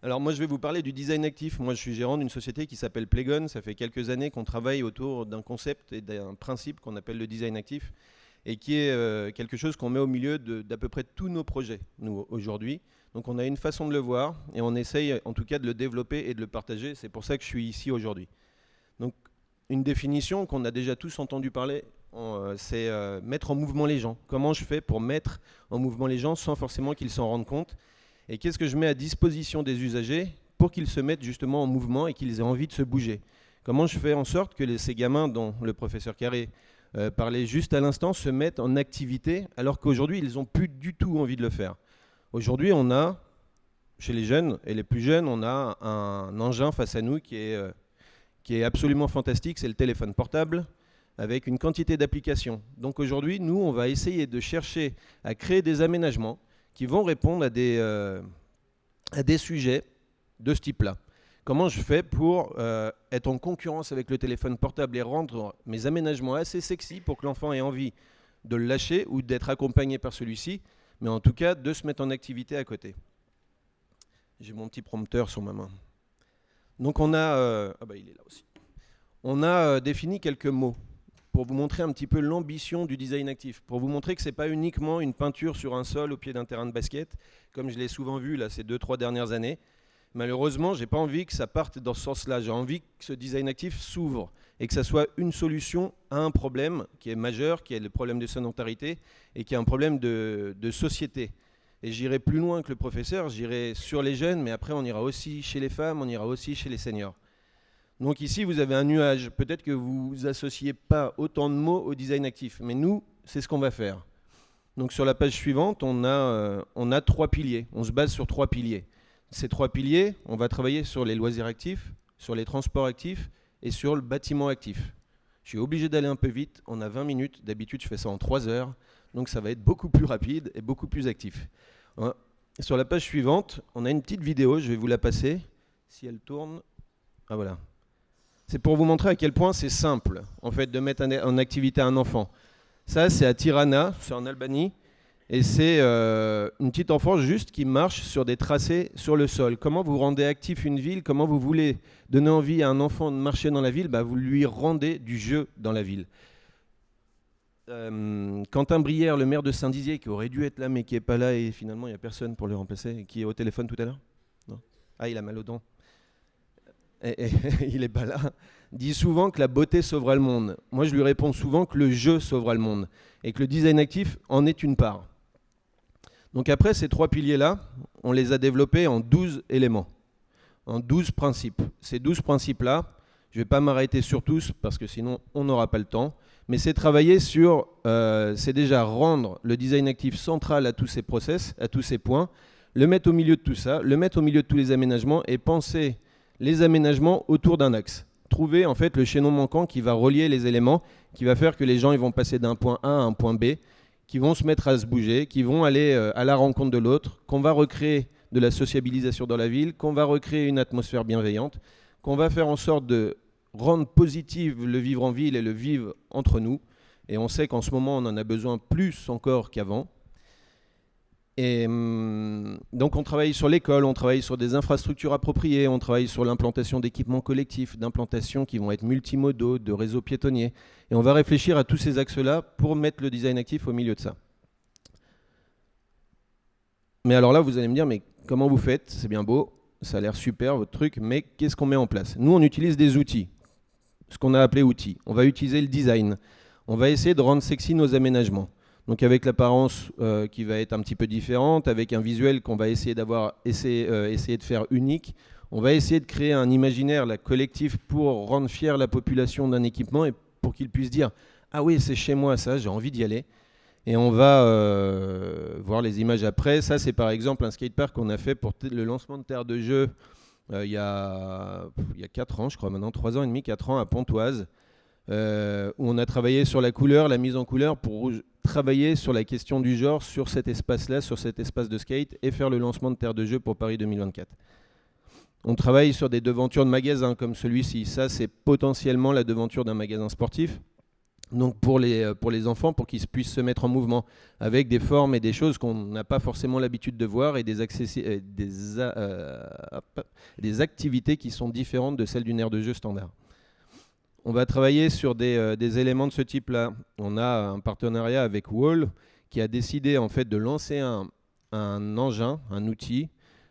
Alors moi je vais vous parler du design actif. Moi je suis gérant d'une société qui s'appelle Playgon. Ça fait quelques années qu'on travaille autour d'un concept et d'un principe qu'on appelle le design actif et qui est quelque chose qu'on met au milieu d'à peu près tous nos projets, nous, aujourd'hui. Donc on a une façon de le voir et on essaye en tout cas de le développer et de le partager. C'est pour ça que je suis ici aujourd'hui. Donc une définition qu'on a déjà tous entendu parler, c'est mettre en mouvement les gens. Comment je fais pour mettre en mouvement les gens sans forcément qu'ils s'en rendent compte? Et qu'est-ce que je mets à disposition des usagers pour qu'ils se mettent justement en mouvement et qu'ils aient envie de se bouger? Comment je fais en sorte que ces gamins dont le professeur Carré parlait juste à l'instant se mettent en activité alors qu'aujourd'hui ils n'ont plus du tout envie de le faire? Aujourd'hui on a, chez les jeunes et les plus jeunes, on a un engin face à nous qui est absolument fantastique, c'est le téléphone portable avec une quantité d'applications. Donc aujourd'hui nous on va essayer de chercher à créer des aménagements qui vont répondre à des sujets de ce type-là. Comment je fais pour être en concurrence avec le téléphone portable et rendre mes aménagements assez sexy pour que l'enfant ait envie de le lâcher ou d'être accompagné par celui-ci, mais en tout cas de se mettre en activité à côté. J'ai mon petit prompteur sur ma main. Donc on a... il est là aussi. On a défini quelques mots pour vous montrer un petit peu l'ambition du design actif, pour vous montrer que ce n'est pas uniquement une peinture sur un sol au pied d'un terrain de basket, comme je l'ai souvent vu là, ces 2-3 dernières années. Malheureusement, je n'ai pas envie que ça parte dans ce sens-là. J'ai envie que ce design actif s'ouvre et que ça soit une solution à un problème qui est majeur, qui est le problème de sédentarité et qui est un problème de société. Et j'irai plus loin que le professeur, j'irai sur les jeunes, mais après on ira aussi chez les femmes, on ira aussi chez les seniors. Donc ici, vous avez un nuage. Peut-être que vous n'associez pas autant de mots au design actif. Mais nous, c'est ce qu'on va faire. Donc sur la page suivante, on a 3 piliers. On se base sur 3 piliers. Ces 3 piliers, on va travailler sur les loisirs actifs, sur les transports actifs et sur le bâtiment actif. Je suis obligé d'aller un peu vite. On a 20 minutes. D'habitude, je fais ça en 3 heures. Donc ça va être beaucoup plus rapide et beaucoup plus actif. Sur la page suivante, on a une petite vidéo. Je vais vous la passer. Si elle tourne. Ah voilà. C'est pour vous montrer à quel point c'est simple, en fait, de mettre en activité un enfant. Ça, c'est à Tirana, c'est en Albanie, et c'est une petite enfant juste qui marche sur des tracés sur le sol. Comment vous rendez actif une ville? Comment vous voulez donner envie à un enfant de marcher dans la ville? Vous lui rendez du jeu dans la ville. Quentin Brière, le maire de Saint-Dizier, qui aurait dû être là, mais qui n'est pas là, et finalement, il n'y a personne pour le remplacer, qui est au téléphone tout à l'heure? Non. Ah, il a mal aux dents. Et il n'est pas là, dit souvent que la beauté sauvera le monde. Moi, je lui réponds souvent que le jeu sauvera le monde et que le design actif en est une part. Donc après, ces 3 piliers-là, on les a développés en 12 éléments, en 12 principes. Ces 12 principes-là, je ne vais pas m'arrêter sur tous parce que sinon, on n'aura pas le temps, mais c'est travailler sur, c'est déjà rendre le design actif central à tous ces process, à tous ces points, le mettre au milieu de tout ça, le mettre au milieu de tous les aménagements et penser les aménagements autour d'un axe. Trouver en fait le chaînon manquant qui va relier les éléments, qui va faire que les gens ils vont passer d'un point A à un point B, qui vont se mettre à se bouger, qui vont aller à la rencontre de l'autre, qu'on va recréer de la sociabilisation dans la ville, qu'on va recréer une atmosphère bienveillante, qu'on va faire en sorte de rendre positive le vivre en ville et le vivre entre nous. Et on sait qu'en ce moment on en a besoin plus encore qu'avant. Et donc on travaille sur l'école, on travaille sur des infrastructures appropriées, on travaille sur l'implantation d'équipements collectifs, d'implantations qui vont être multimodaux, de réseaux piétonniers. Et on va réfléchir à tous ces axes-là pour mettre le design actif au milieu de ça. Mais alors là, vous allez me dire, mais comment vous faites? C'est bien beau, ça a l'air super votre truc, mais qu'est-ce qu'on met en place? Nous, on utilise des outils, ce qu'on a appelé outils. On va utiliser le design. On va essayer de rendre sexy nos aménagements. Donc avec l'apparence qui va être un petit peu différente, avec un visuel qu'on va essayer essayer de faire unique, on va essayer de créer un imaginaire collectif pour rendre fière la population d'un équipement et pour qu'ils puissent dire « Ah oui, c'est chez moi ça, j'ai envie d'y aller ». Et on va voir les images après. Ça, c'est par exemple un skatepark qu'on a fait pour le lancement de terre de jeu il y a 4 ans, je crois maintenant, 3 ans et demi, 4 ans à Pontoise, où on a travaillé sur la couleur, la mise en couleur pour travailler sur la question du genre sur cet espace-là, sur cet espace de skate et faire le lancement de terre de jeu pour Paris 2024. On travaille sur des devantures de magasins comme celui-ci. Ça, c'est potentiellement la devanture d'un magasin sportif. Donc pour les enfants, pour qu'ils puissent se mettre en mouvement, avec des formes et des choses qu'on n'a pas forcément l'habitude de voir et des activités qui sont différentes de celles d'une aire de jeu standard. On va travailler sur des éléments de ce type-là. On a un partenariat avec Wall qui a décidé en fait de lancer un engin, un outil,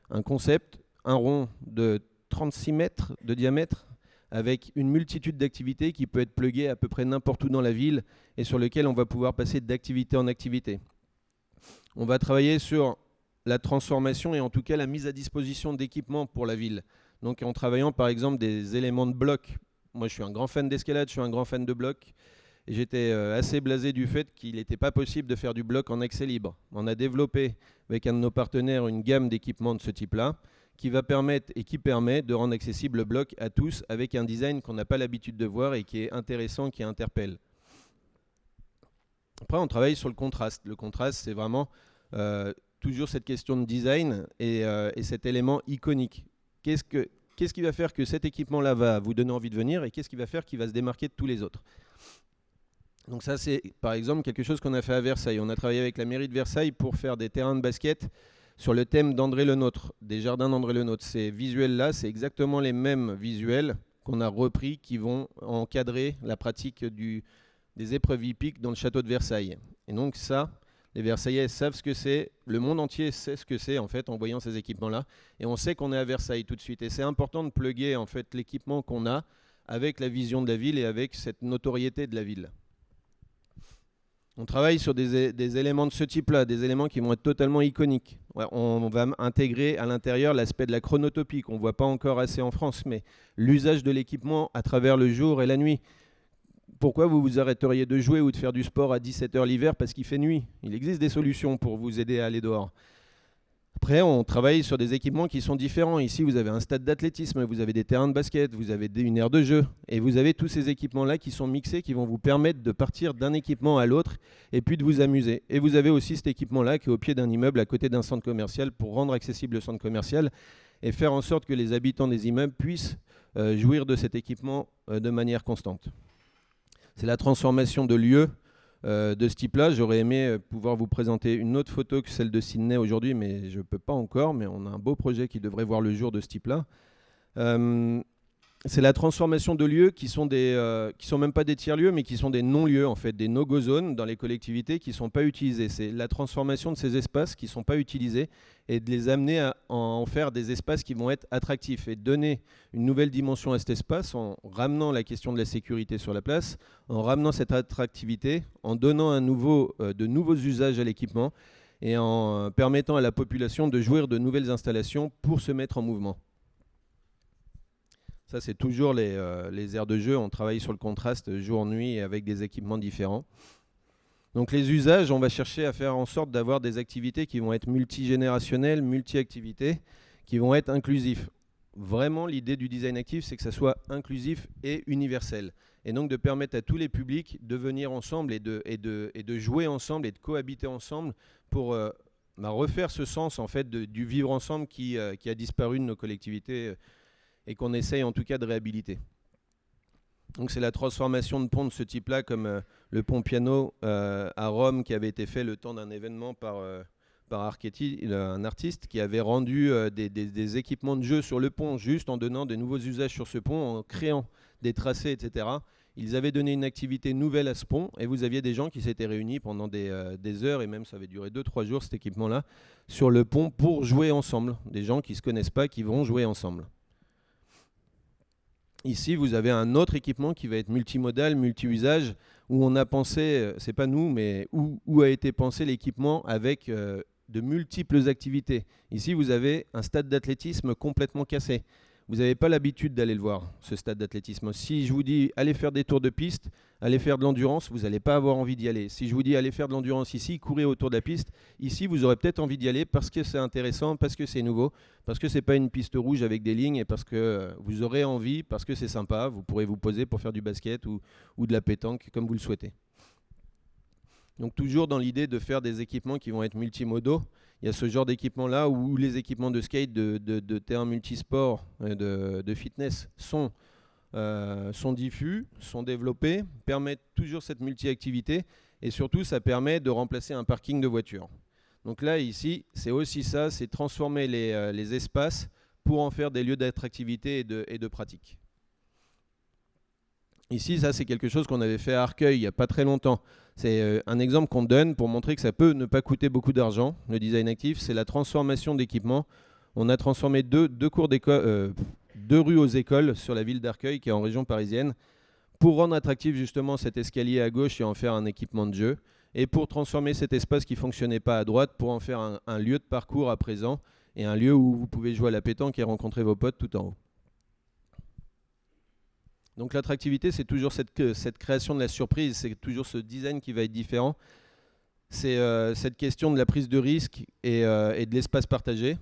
un concept, un rond de 36 mètres de diamètre avec une multitude d'activités qui peut être pluguée à peu près n'importe où dans la ville et sur lequel on va pouvoir passer d'activité en activité. On va travailler sur la transformation et en tout cas la mise à disposition d'équipements pour la ville. Donc en travaillant par exemple des éléments de blocs. Moi je suis un grand fan d'escalade, je suis un grand fan de blocs. Et j'étais assez blasé du fait qu'il n'était pas possible de faire du bloc en accès libre. On a développé avec un de nos partenaires une gamme d'équipements de ce type-là qui va permettre et qui permet de rendre accessible le bloc à tous avec un design qu'on n'a pas l'habitude de voir et qui est intéressant, qui interpelle. Après, on travaille sur le contraste. Le contraste, c'est vraiment toujours cette question de design et cet élément iconique. Qu'est-ce qui va faire que cet équipement-là va vous donner envie de venir et qu'est-ce qui va faire qu'il va se démarquer de tous les autres? Donc ça, c'est par exemple quelque chose qu'on a fait à Versailles. On a travaillé avec la mairie de Versailles pour faire des terrains de basket sur le thème d'André Le Nôtre, des jardins d'André Le Nôtre. Ces visuels-là, c'est exactement les mêmes visuels qu'on a repris qui vont encadrer la pratique des épreuves hippiques dans le château de Versailles. Et donc ça, les Versaillais savent ce que c'est, le monde entier sait ce que c'est en fait en voyant ces équipements-là. Et on sait qu'on est à Versailles tout de suite. Et c'est important de plugger en fait l'équipement qu'on a avec la vision de la ville et avec cette notoriété de la ville. On travaille sur des éléments de ce type-là, des éléments qui vont être totalement iconiques. Ouais, on va intégrer à l'intérieur l'aspect de la chronotopie qu'on ne voit pas encore assez en France, mais l'usage de l'équipement à travers le jour et la nuit. Pourquoi vous vous arrêteriez de jouer ou de faire du sport à 17h l'hiver parce qu'il fait nuit? Il existe des solutions pour vous aider à aller dehors. Après, on travaille sur des équipements qui sont différents. Ici, vous avez un stade d'athlétisme, vous avez des terrains de basket, vous avez une aire de jeu. Et vous avez tous ces équipements-là qui sont mixés, qui vont vous permettre de partir d'un équipement à l'autre et puis de vous amuser. Et vous avez aussi cet équipement-là qui est au pied d'un immeuble à côté d'un centre commercial pour rendre accessible le centre commercial et faire en sorte que les habitants des immeubles puissent jouir de cet équipement de manière constante. C'est la transformation de lieux de ce type-là. J'aurais aimé pouvoir vous présenter une autre photo que celle de Sydney aujourd'hui, mais je ne peux pas encore, mais on a un beau projet qui devrait voir le jour de ce type-là. C'est la transformation de lieux qui sont même pas des tiers-lieux, mais qui sont des non-lieux, en fait, des no-go zones dans les collectivités qui ne sont pas utilisés. C'est la transformation de ces espaces qui ne sont pas utilisés et de les amener à en faire des espaces qui vont être attractifs et donner une nouvelle dimension à cet espace en ramenant la question de la sécurité sur la place, en ramenant cette attractivité, en donnant de nouveaux usages à l'équipement et en permettant à la population de jouir de nouvelles installations pour se mettre en mouvement. Ça, c'est toujours les aires de jeu. On travaille sur le contraste jour-nuit avec des équipements différents. Donc les usages, on va chercher à faire en sorte d'avoir des activités qui vont être multigénérationnelles, multi-activités, qui vont être inclusifs. Vraiment, l'idée du design actif, c'est que ça soit inclusif et universel. Et donc de permettre à tous les publics de venir ensemble et de jouer ensemble et de cohabiter ensemble pour refaire ce sens en fait, du vivre ensemble qui a disparu de nos collectivités et qu'on essaye en tout cas de réhabiliter. Donc c'est la transformation de ponts de ce type-là, comme le pont Piano à Rome, qui avait été fait le temps d'un événement par Archetti, un artiste, qui avait rendu des équipements de jeu sur le pont, juste en donnant de nouveaux usages sur ce pont, en créant des tracés, etc. Ils avaient donné une activité nouvelle à ce pont, et vous aviez des gens qui s'étaient réunis pendant des heures, et même ça avait duré 2-3 jours cet équipement-là, sur le pont pour jouer ensemble. Des gens qui ne se connaissent pas, qui vont jouer ensemble. Ici, vous avez un autre équipement qui va être multimodal, multi-usage, où on a pensé, c'est pas nous, mais où a été pensé l'équipement avec de multiples activités. Ici, vous avez un stade d'athlétisme complètement cassé. Vous n'avez pas l'habitude d'aller le voir, ce stade d'athlétisme. Si je vous dis allez faire des tours de piste, allez faire de l'endurance, vous n'allez pas avoir envie d'y aller. Si je vous dis allez faire de l'endurance ici, courir autour de la piste, ici vous aurez peut-être envie d'y aller parce que c'est intéressant, parce que c'est nouveau, parce que c'est pas une piste rouge avec des lignes et parce que vous aurez envie, parce que c'est sympa, vous pourrez vous poser pour faire du basket ou de la pétanque comme vous le souhaitez. Donc toujours dans l'idée de faire des équipements qui vont être multimodaux. Il y a ce genre d'équipement-là où les équipements de skate, de terrain multisport, de fitness sont sont diffus, sont développés, permettent toujours cette multi-activité et surtout ça permet de remplacer un parking de voitures. Donc là ici c'est aussi ça, c'est transformer les espaces pour en faire des lieux d'attractivité et de pratique. Ici ça c'est quelque chose qu'on avait fait à Arcueil il n'y a pas très longtemps. C'est un exemple qu'on donne pour montrer que ça peut ne pas coûter beaucoup d'argent. Le design actif, c'est la transformation d'équipements. On a transformé deux rues aux écoles sur la ville d'Arcueil, qui est en région parisienne, pour rendre attractif justement cet escalier à gauche et en faire un équipement de jeu, et pour transformer cet espace qui ne fonctionnait pas à droite pour en faire un lieu de parcours à présent, et un lieu où vous pouvez jouer à la pétanque et rencontrer vos potes tout en haut. Donc l'attractivité, c'est toujours cette création de la surprise, c'est toujours ce design qui va être différent. C'est cette question de la prise de risque et de l'espace partagé.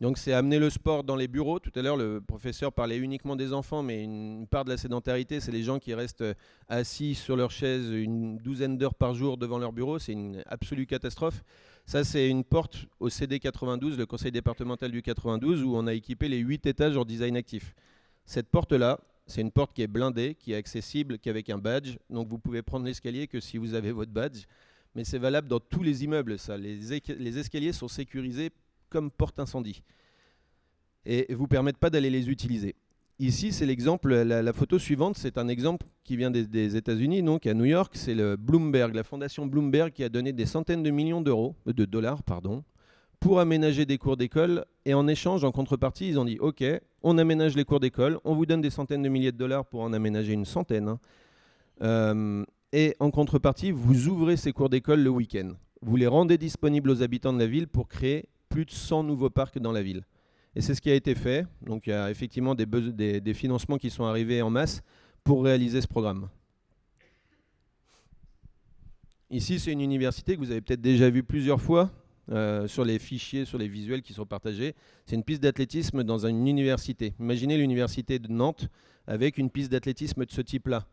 Donc c'est amener le sport dans les bureaux. Tout à l'heure, le professeur parlait uniquement des enfants, mais une part de la sédentarité, c'est les gens qui restent assis sur leur chaise une douzaine d'heures par jour devant leur bureau. C'est une absolue catastrophe. Ça, c'est une porte au CD 92, le conseil départemental du 92, où on a équipé les 8 étages en design actif. Cette porte-là, c'est une porte qui est blindée, qui est accessible qu'avec un badge. Donc vous pouvez prendre l'escalier que si vous avez votre badge. Mais c'est valable dans tous les immeubles, ça. Les escaliers sont sécurisés comme porte incendie et vous permettent pas d'aller les utiliser. Ici, c'est l'exemple, la photo suivante, c'est un exemple qui vient des États-Unis, donc à New York, c'est le Bloomberg, la fondation Bloomberg qui a donné des centaines de millions de dollars, pour aménager des cours d'école, et en échange, en contrepartie, ils ont dit OK, on aménage les cours d'école, on vous donne des centaines de milliers de dollars pour en aménager une centaine, et en contrepartie, vous ouvrez ces cours d'école le week-end. Vous les rendez disponibles aux habitants de la ville pour créer plus de 100 nouveaux parcs dans la ville. Et c'est ce qui a été fait. Donc il y a effectivement des financements qui sont arrivés en masse pour réaliser ce programme. Ici, c'est une université que vous avez peut-être déjà vue plusieurs fois sur les fichiers, sur les visuels qui sont partagés. C'est une piste d'athlétisme dans une université. Imaginez l'université de Nantes avec une piste d'athlétisme de ce type-là.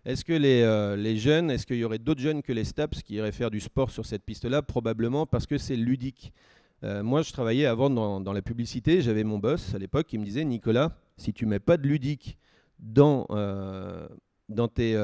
Est-ce que les jeunes, est-ce qu'il y aurait d'autres jeunes que les STAPS qui iraient faire du sport sur cette piste-là? Probablement parce que c'est ludique. Moi, je travaillais avant dans la publicité. J'avais mon boss à l'époque qui me disait « Nicolas, si tu ne mets pas de ludique dans tes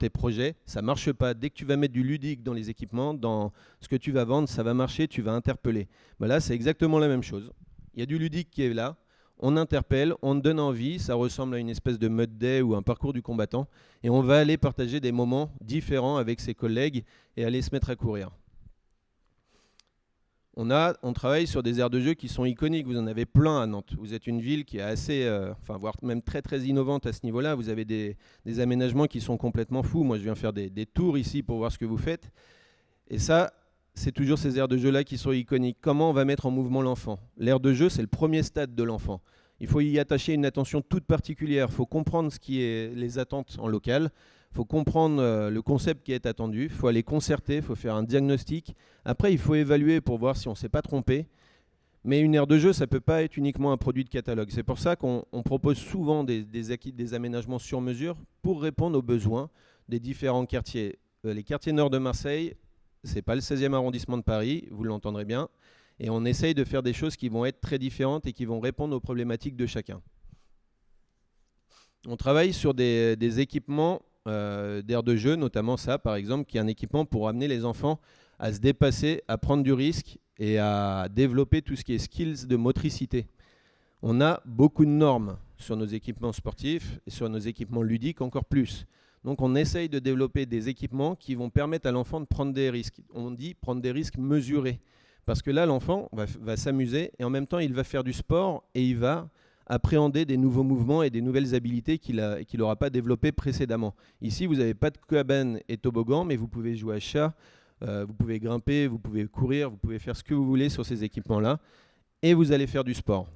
projets, ça ne marche pas. Dès que tu vas mettre du ludique dans les équipements, dans ce que tu vas vendre, ça va marcher, tu vas interpeller. » Ben là, c'est exactement la même chose. Il y a du ludique qui est là. On interpelle, on donne envie, ça ressemble à une espèce de mud day ou un parcours du combattant, et on va aller partager des moments différents avec ses collègues et aller se mettre à courir. On travaille sur des aires de jeu qui sont iconiques, vous en avez plein à Nantes. Vous êtes une ville qui est assez, voire même très très innovante à ce niveau-là. Vous avez des aménagements qui sont complètement fous. Moi je viens faire des tours ici pour voir ce que vous faites. Et ça, c'est toujours ces aires de jeu-là qui sont iconiques. Comment on va mettre en mouvement l'enfant? L'aire de jeu, c'est le premier stade de l'enfant. Il faut y attacher une attention toute particulière. Il faut comprendre ce qui est les attentes en local. Il faut comprendre le concept qui est attendu. Il faut aller concerter, il faut faire un diagnostic. Après, il faut évaluer pour voir si on ne s'est pas trompé. Mais une aire de jeu, ça ne peut pas être uniquement un produit de catalogue. C'est pour ça qu'on propose souvent des aménagements sur mesure pour répondre aux besoins des différents quartiers. Les quartiers nord de Marseille, ce n'est pas le 16e arrondissement de Paris, vous l'entendrez bien. Et on essaye de faire des choses qui vont être très différentes et qui vont répondre aux problématiques de chacun. On travaille sur des équipements d'aires de jeu, notamment ça par exemple, qui est un équipement pour amener les enfants à se dépasser, à prendre du risque et à développer tout ce qui est skills de motricité. On a beaucoup de normes sur nos équipements sportifs et sur nos équipements ludiques encore plus. Donc on essaye de développer des équipements qui vont permettre à l'enfant de prendre des risques. On dit prendre des risques mesurés. Parce que là, l'enfant va s'amuser et en même temps, il va faire du sport et il va appréhender des nouveaux mouvements et des nouvelles habilités qu'il n'aura pas développées précédemment. Ici, vous n'avez pas de cabane et toboggan, mais vous pouvez jouer à chat, vous pouvez grimper, vous pouvez courir, vous pouvez faire ce que vous voulez sur ces équipements-là et vous allez faire du sport.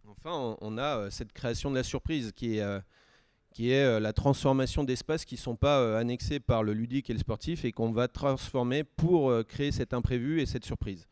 Enfin, on a cette création de la surprise qui est la transformation d'espaces qui ne sont pas annexés par le ludique et le sportif et qu'on va transformer pour créer cet imprévu et cette surprise.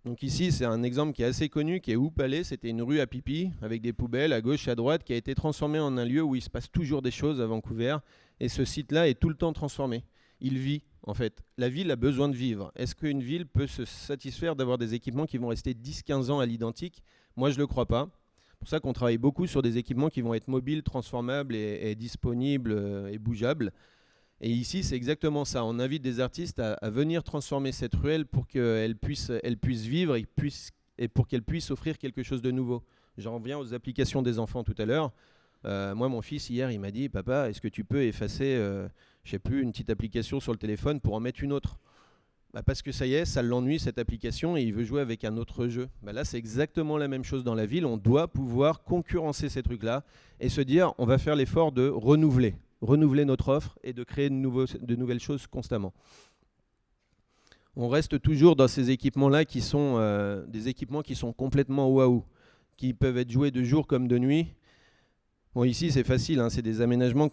Donc ici, c'est un exemple qui est assez connu, qui est Hoop Alley. C'était une rue à pipi avec des poubelles à gauche et à droite qui a été transformée en un lieu où il se passe toujours des choses à Vancouver. Et ce site-là est tout le temps transformé. Il vit. En fait, la ville a besoin de vivre. Est-ce qu'une ville peut se satisfaire d'avoir des équipements qui vont rester 10-15 ans à l'identique? Moi, je ne le crois pas. C'est pour ça qu'on travaille beaucoup sur des équipements qui vont être mobiles, transformables et disponibles et bougeables. Et ici, c'est exactement ça. On invite des artistes à venir transformer cette ruelle pour qu'elle puisse vivre et pour qu'elle puisse offrir quelque chose de nouveau. J'en reviens aux applications des enfants tout à l'heure. Moi, mon fils, hier, il m'a dit « Papa, est-ce que tu peux effacer je sais plus, une petite application sur le téléphone pour en mettre une autre ?» Parce que ça y est, ça l'ennuie cette application et il veut jouer avec un autre jeu. Là, c'est exactement la même chose dans la ville. On doit pouvoir concurrencer ces trucs-là et se dire on va faire l'effort de renouveler notre offre et de créer de nouvelles choses constamment. On reste toujours dans ces équipements-là qui sont des équipements qui sont complètement waouh, qui peuvent être joués de jour comme de nuit. Bon, ici, c'est facile, hein, c'est des aménagements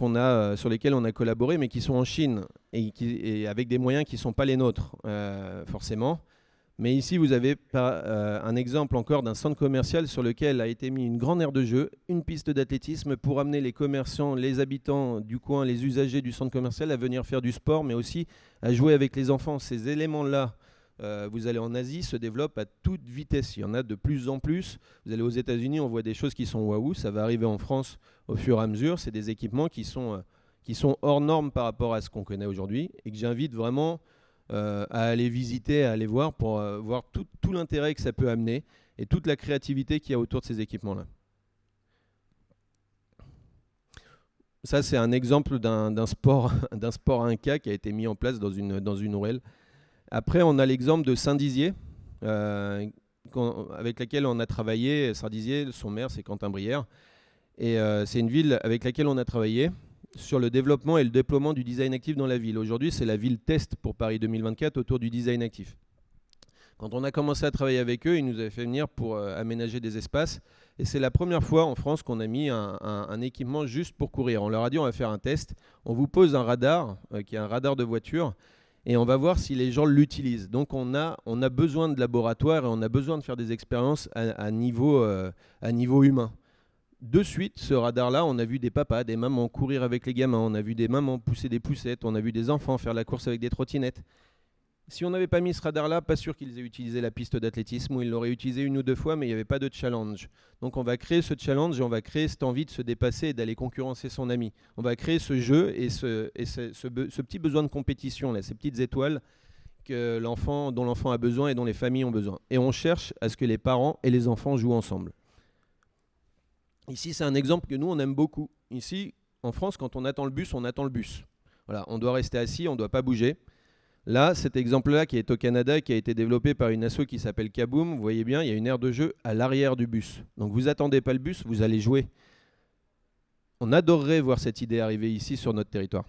sur lesquels on a collaboré, mais qui sont en Chine et avec des moyens qui ne sont pas les nôtres, forcément. Mais ici, vous avez un exemple encore d'un centre commercial sur lequel a été mis une grande aire de jeu, une piste d'athlétisme pour amener les commerçants, les habitants du coin, les usagers du centre commercial à venir faire du sport, mais aussi à jouer avec les enfants. Ces éléments-là, vous allez en Asie, se développent à toute vitesse. Il y en a de plus en plus. Vous allez aux États-Unis, on voit des choses qui sont waouh. Ça va arriver en France au fur et à mesure. C'est des équipements qui sont hors normes par rapport à ce qu'on connaît aujourd'hui et que j'invite vraiment à aller visiter, à aller voir pour voir tout l'intérêt que ça peut amener et toute la créativité qu'il y a autour de ces équipements-là. Ça, c'est un exemple d'un sport 1K qui a été mis en place dans une ruelle. Après, on a l'exemple de Saint-Dizier, avec laquelle on a travaillé. Saint-Dizier, son maire, c'est Quentin Brière. Et c'est une ville avec laquelle on a travaillé sur le développement et le déploiement du design actif dans la ville. Aujourd'hui, c'est la ville test pour Paris 2024 autour du design actif. Quand on a commencé à travailler avec eux, ils nous avaient fait venir pour aménager des espaces. Et c'est la première fois en France qu'on a mis un équipement juste pour courir. On leur a dit on va faire un test. On vous pose un radar, qui est un radar de voiture, et on va voir si les gens l'utilisent. Donc on a besoin de laboratoires et on a besoin de faire des expériences à niveau humain. De suite, ce radar-là, on a vu des papas, des mamans courir avec les gamins, on a vu des mamans pousser des poussettes, on a vu des enfants faire la course avec des trottinettes. Si on n'avait pas mis ce radar-là, pas sûr qu'ils aient utilisé la piste d'athlétisme, ou ils l'auraient utilisé une ou deux fois, mais il n'y avait pas de challenge. Donc on va créer ce challenge et on va créer cette envie de se dépasser et d'aller concurrencer son ami. On va créer ce jeu et ce petit besoin de compétition, là, ces petites étoiles dont l'enfant a besoin et dont les familles ont besoin. Et on cherche à ce que les parents et les enfants jouent ensemble. Ici, c'est un exemple que nous, on aime beaucoup. Ici, en France, quand on attend le bus, on attend le bus. Voilà, on doit rester assis, on ne doit pas bouger. Là, cet exemple-là qui est au Canada, qui a été développé par une asso qui s'appelle Kaboom, vous voyez bien, il y a une aire de jeu à l'arrière du bus. Donc vous n'attendez pas le bus, vous allez jouer. On adorerait voir cette idée arriver ici sur notre territoire.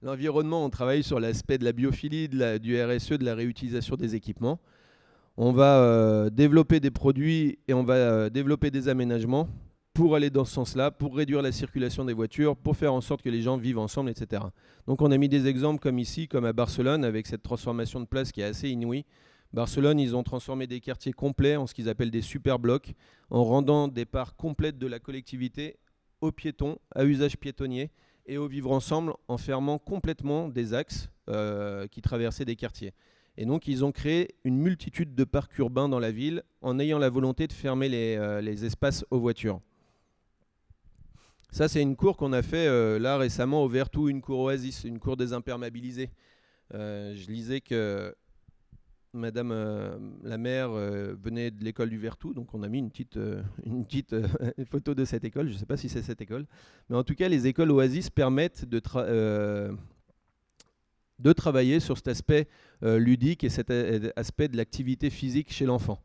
L'environnement, on travaille sur l'aspect de la biophilie, du RSE, de la réutilisation des équipements. On va développer des produits et on va développer des aménagements pour aller dans ce sens-là, pour réduire la circulation des voitures, pour faire en sorte que les gens vivent ensemble, etc. Donc on a mis des exemples comme ici, comme à Barcelone, avec cette transformation de place qui est assez inouïe. Barcelone, ils ont transformé des quartiers complets en ce qu'ils appellent des super blocs, en rendant des parts complètes de la collectivité aux piétons, à usage piétonnier, et au vivre ensemble, en fermant complètement des axes qui traversaient des quartiers. Et donc ils ont créé une multitude de parcs urbains dans la ville, en ayant la volonté de fermer les espaces aux voitures. Ça, c'est une cour qu'on a fait là récemment au Vertou, une cour Oasis, une cour désimperméabilisée. Je lisais que Madame la maire venait de l'école du Vertou, donc on a mis une petite photo de cette école. Je ne sais pas si c'est cette école, mais en tout cas, les écoles Oasis permettent de travailler sur cet aspect ludique et cet aspect de l'activité physique chez l'enfant.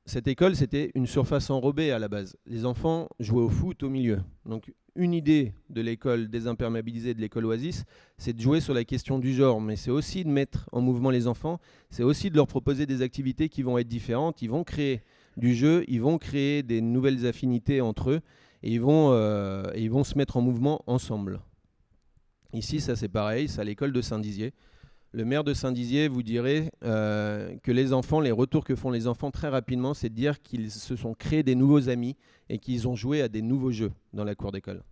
Cette école, c'était une surface enrobée à la base. Les enfants jouaient au foot au milieu. Donc une idée de l'école désimperméabilisée de l'école Oasis, c'est de jouer sur la question du genre, mais c'est aussi de mettre en mouvement les enfants, c'est aussi de leur proposer des activités qui vont être différentes, ils vont créer du jeu, ils vont créer des nouvelles affinités entre eux, et ils vont se mettre en mouvement ensemble. Ici, ça c'est pareil, c'est à l'école de Saint-Dizier. Le maire de Saint-Dizier vous dirait que les enfants, les retours que font les enfants très rapidement, c'est de dire qu'ils se sont créés des nouveaux amis et qu'ils ont joué à des nouveaux jeux dans la cour d'école.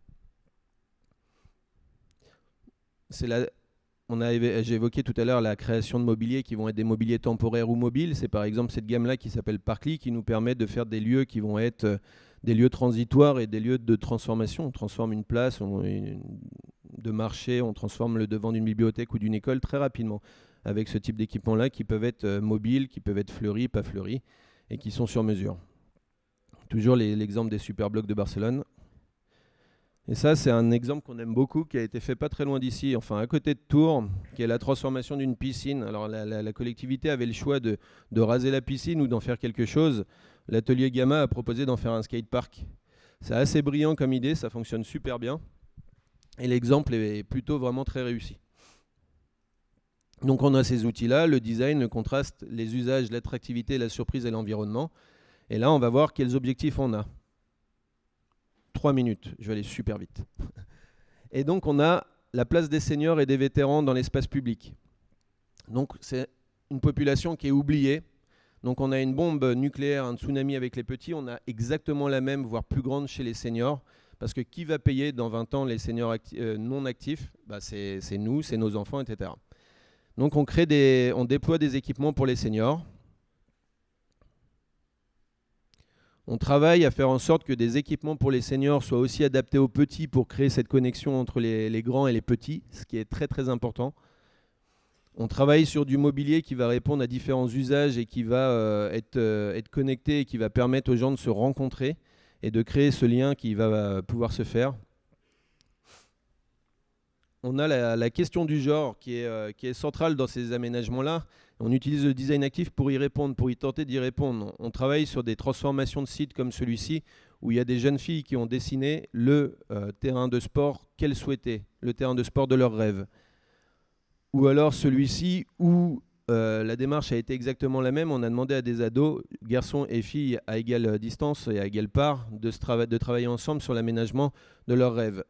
J'ai évoqué tout à l'heure la création de mobiliers qui vont être des mobiliers temporaires ou mobiles. C'est par exemple cette gamme-là qui s'appelle Parkly qui nous permet de faire des lieux qui vont être des lieux transitoires et des lieux de transformation. On transforme une place de marché, on transforme le devant d'une bibliothèque ou d'une école très rapidement avec ce type d'équipements-là qui peuvent être mobiles, qui peuvent être fleuris, pas fleuris et qui sont sur mesure. Toujours l'exemple des super blocs de Barcelone. Et ça, c'est un exemple qu'on aime beaucoup, qui a été fait pas très loin d'ici, enfin à côté de Tours, qui est la transformation d'une piscine. Alors la collectivité avait le choix de raser la piscine ou d'en faire quelque chose. L'atelier Gamma a proposé d'en faire un skatepark. C'est assez brillant comme idée, ça fonctionne super bien. Et l'exemple est plutôt vraiment très réussi. Donc on a ces outils-là, le design, le contraste, les usages, l'attractivité, la surprise et l'environnement. Et là, on va voir quels objectifs on a. 3 minutes, je vais aller super vite. Et donc on a la place des seniors et des vétérans dans l'espace public. Donc c'est une population qui est oubliée. Donc on a une bombe nucléaire, un tsunami avec les petits, on a exactement la même, voire plus grande chez les seniors. Parce que qui va payer dans 20 ans les seniors non actifs? C'est nous, c'est nos enfants, etc. Donc on déploie des équipements pour les seniors. On travaille à faire en sorte que des équipements pour les seniors soient aussi adaptés aux petits pour créer cette connexion entre les grands et les petits, ce qui est très très important. On travaille sur du mobilier qui va répondre à différents usages et qui va être connecté et qui va permettre aux gens de se rencontrer et de créer ce lien qui va pouvoir se faire. On a la question du genre qui est centrale dans ces aménagements-là. On utilise le design actif pour y répondre, pour y tenter d'y répondre. On travaille sur des transformations de sites comme celui-ci, où il y a des jeunes filles qui ont dessiné le terrain de sport qu'elles souhaitaient, le terrain de sport de leurs rêves. Ou alors celui-ci où la démarche a été exactement la même. On a demandé à des ados, garçons et filles à égale distance et à égale part, de travailler ensemble sur l'aménagement de leurs rêves.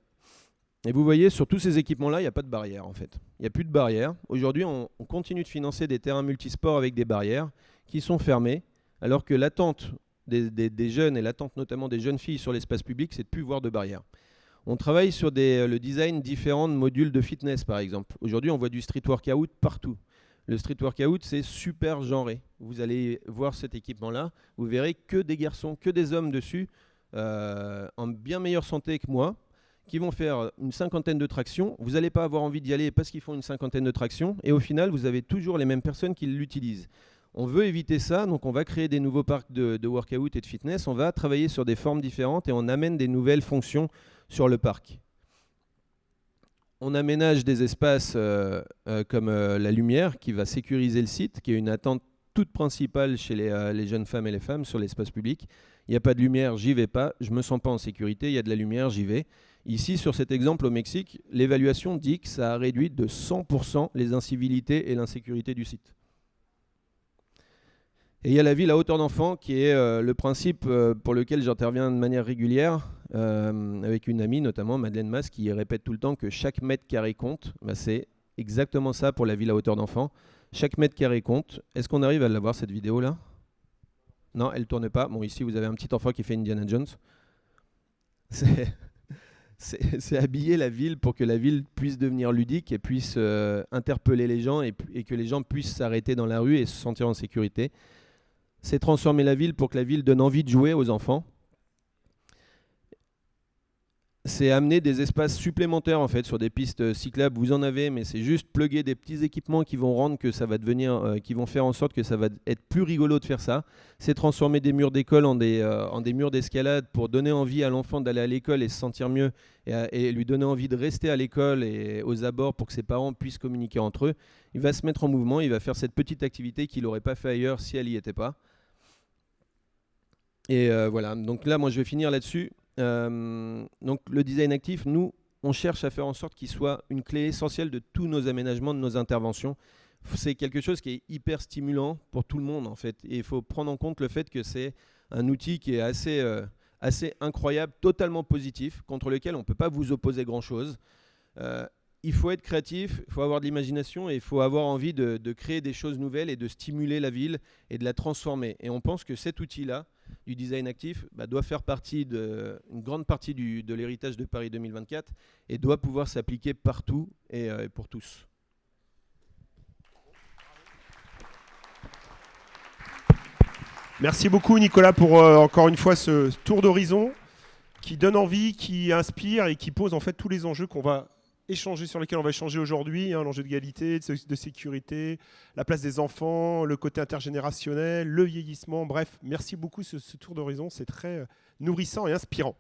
Et vous voyez, sur tous ces équipements-là, il n'y a pas de barrière en fait. Il n'y a plus de barrière. Aujourd'hui, on continue de financer des terrains multisports avec des barrières qui sont fermées, alors que l'attente des jeunes, et l'attente notamment des jeunes filles sur l'espace public, c'est de ne plus voir de barrières. On travaille sur le design différent de modules de fitness, par exemple. Aujourd'hui, on voit du street workout partout. Le street workout, c'est super genré. Vous allez voir cet équipement-là, vous verrez que des garçons, que des hommes dessus, en bien meilleure santé que moi, qui vont faire une 50aine de tractions. Vous n'allez pas avoir envie d'y aller parce qu'ils font une 50aine de tractions. Et au final, vous avez toujours les mêmes personnes qui l'utilisent. On veut éviter ça, donc on va créer des nouveaux parcs de workout et de fitness. On va travailler sur des formes différentes et on amène des nouvelles fonctions sur le parc. On aménage des espaces comme la lumière qui va sécuriser le site, qui est une attente toute principale chez les jeunes femmes et les femmes sur l'espace public. Il n'y a pas de lumière, j'y vais pas, je ne me sens pas en sécurité, il y a de la lumière, j'y vais. Ici, sur cet exemple au Mexique, l'évaluation dit que ça a réduit de 100% les incivilités et l'insécurité du site. Et il y a la ville à hauteur d'enfant qui est le principe pour lequel j'interviens de manière régulière, avec une amie notamment, Madeleine Mas, qui répète tout le temps que chaque mètre carré compte. C'est exactement ça pour la ville à hauteur d'enfant. Chaque mètre carré compte. Est-ce qu'on arrive à la voir cette vidéo-là? Non, elle ne tourne pas. Bon, ici, vous avez un petit enfant qui fait Indiana Jones. C'est habiller la ville pour que la ville puisse devenir ludique et puisse interpeller les gens et que les gens puissent s'arrêter dans la rue et se sentir en sécurité. C'est transformer la ville pour que la ville donne envie de jouer aux enfants. C'est amener des espaces supplémentaires en fait sur des pistes cyclables. Vous en avez, mais c'est juste plugger des petits équipements qui vont rendre que ça va devenir, qui vont faire en sorte que ça va être plus rigolo de faire ça. C'est transformer des murs d'école en des murs d'escalade pour donner envie à l'enfant d'aller à l'école et se sentir mieux et lui donner envie de rester à l'école et aux abords pour que ses parents puissent communiquer entre eux. Il va se mettre en mouvement, il va faire cette petite activité qu'il n'aurait pas fait ailleurs si elle n'y était pas. Et voilà, donc là moi je vais finir là-dessus. Donc le design actif, nous, on cherche à faire en sorte qu'il soit une clé essentielle de tous nos aménagements, de nos interventions. C'est quelque chose qui est hyper stimulant pour tout le monde en fait. Et il faut prendre en compte le fait que c'est un outil qui est assez incroyable, totalement positif, contre lequel on ne peut pas vous opposer grand-chose. il faut être créatif, il faut avoir de l'imagination et il faut avoir envie de créer des choses nouvelles et de stimuler la ville et de la transformer. Et on pense que cet outil-là, du design actif, doit faire partie une grande partie de l'héritage de Paris 2024 et doit pouvoir s'appliquer partout et pour tous. Merci beaucoup Nicolas pour encore une fois ce tour d'horizon qui donne envie, qui inspire et qui pose en fait tous les enjeux sur lesquels on va échanger aujourd'hui, hein, l'enjeu d'égalité, de sécurité, la place des enfants, le côté intergénérationnel, le vieillissement, bref, merci beaucoup ce tour d'horizon, c'est très nourrissant et inspirant.